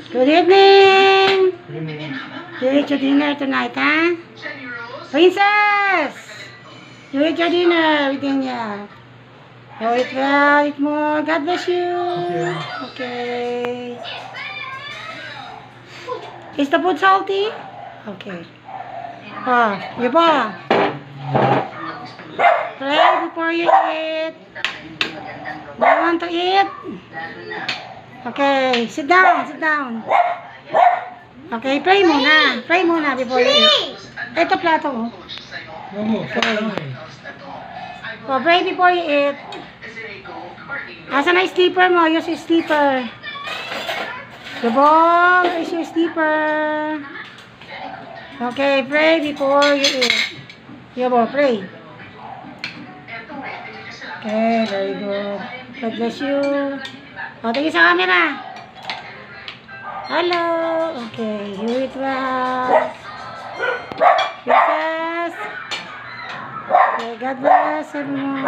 Good evening! You eat your dinner tonight, huh? Princess! You eat your dinner, Virginia. You eat well, eat more. God bless you. Okay. Is the food salty? Okay. Oh, you ba? Pray before you eat. Do you want to eat? Okay, sit down, sit down. Okay, pray muna before you eat. Ito plato mo. Okay. Oh, pray before you eat. Asa na yung sleeper mo? Use your sleeper. Jabong, is your sleeper. Okay, pray before you eat. Yabo, pray. Okay, very good. God bless you. O, tingin sa camera. Hello. Okay, you eat well. Princess. Okay, God bless everyone.